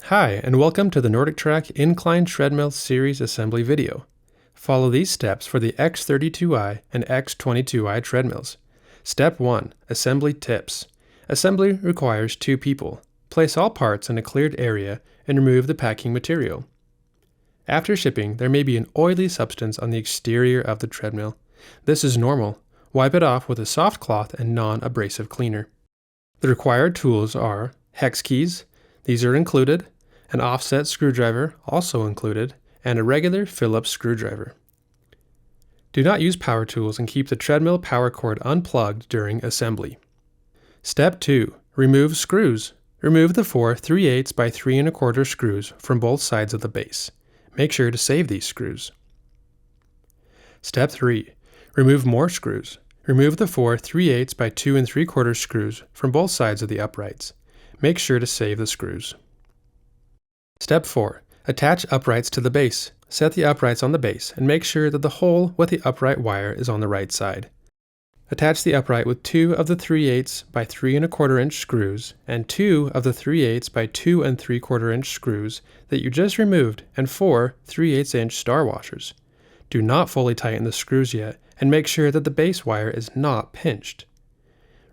Hi, and welcome to the NordicTrack Incline Treadmill Series Assembly video. Follow these steps for the X32i and X22i treadmills. Step 1. Assembly tips. Assembly requires 2 people. Place all parts in a cleared area and remove the packing material. After shipping, there may be an oily substance on the exterior of the treadmill. This is normal. Wipe it off with a soft cloth and non-abrasive cleaner. The required tools are hex keys. These are included, an offset screwdriver, also included, and a regular Phillips screwdriver. Do not use power tools and keep the treadmill power cord unplugged during assembly. Step 2. Remove screws. Remove the 4 3/8 by 3 1/4 screws from both sides of the base. Make sure to save these screws. Step 3. Remove more screws. Remove the 4 3/8 by 2 3/4 screws from both sides of the uprights. Make sure to save the screws. Step 4. Attach uprights to the base. Set the uprights on the base and make sure that the hole with the upright wire is on the right side. Attach the upright with 2 of the 3/8 by 3 1/4 inch screws and 2 of the 3/8 by 2 3/4 inch screws that you just removed and 4 3/8 inch star washers. Do not fully tighten the screws yet and make sure that the base wire is not pinched.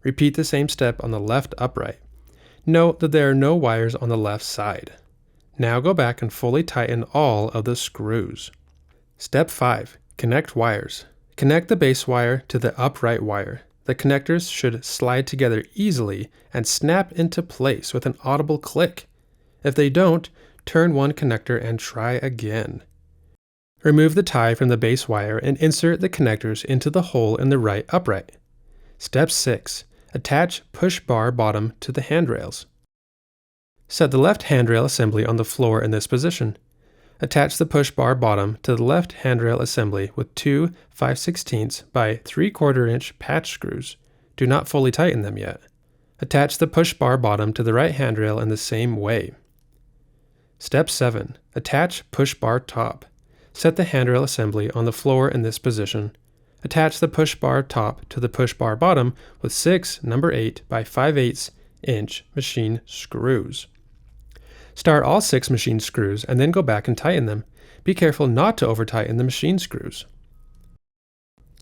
Repeat the same step on the left upright. Note that there are no wires on the left side. Now go back and fully tighten all of the screws. Step 5. Connect wires. Connect the base wire to the upright wire. The connectors should slide together easily and snap into place with an audible click. If they don't, turn one connector and try again. Remove the tie from the base wire and insert the connectors into the hole in the right upright. Step 6. Attach push bar bottom to the handrails. Set the left handrail assembly on the floor in this position. Attach the push bar bottom to the left handrail assembly with 2 5/16 by 3/4 inch patch screws. Do not fully tighten them yet. Attach the push bar bottom to the right handrail in the same way. Step 7. Attach push bar top. Set the handrail assembly on the floor in this position. Attach the push bar top to the push bar bottom with 6 number 8 by 5/8 inch machine screws. Start all 6 machine screws and then go back and tighten them. Be careful not to over-tighten the machine screws.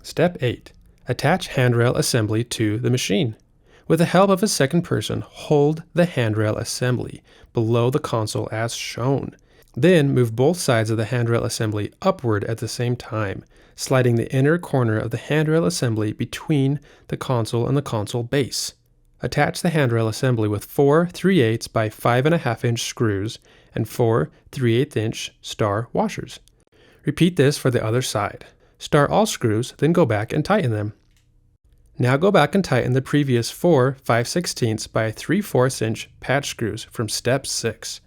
Step 8. Attach handrail assembly to the machine. With the help of a second person, hold the handrail assembly below the console as shown. Then move both sides of the handrail assembly upward at the same time, sliding the inner corner of the handrail assembly between the console and the console base. Attach the handrail assembly with 4 3/8 by 5 1/2 inch screws and 4 3/8 inch star washers. Repeat this for the other side. Start all screws, then go back and tighten them. Now go back and tighten the previous 4 5/16 by 3/4 inch patch screws from step 6.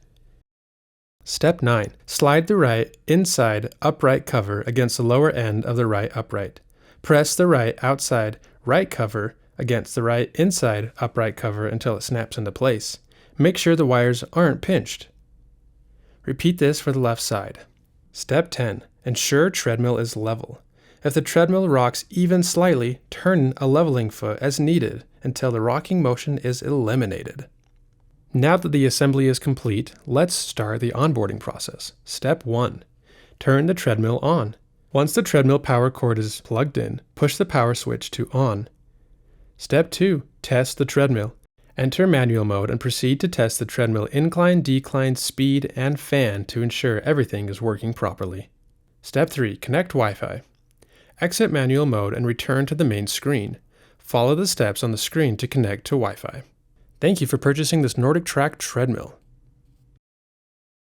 Step 9. Slide the right inside upright cover against the lower end of the right upright. Press the right outside right cover against the right inside upright cover until it snaps into place. Make sure the wires aren't pinched. Repeat this for the left side. Step 10. Ensure treadmill is level. If the treadmill rocks even slightly, turn a leveling foot as needed until the rocking motion is eliminated. Now that the assembly is complete, let's start the onboarding process. Step 1. Turn the treadmill on. Once the treadmill power cord is plugged in, push the power switch to on. Step 2. Test the treadmill. Enter manual mode and proceed to test the treadmill incline, decline, speed, and fan to ensure everything is working properly. Step 3. Connect Wi-Fi. Exit manual mode and return to the main screen. Follow the steps on the screen to connect to Wi-Fi. Thank you for purchasing this NordicTrack treadmill.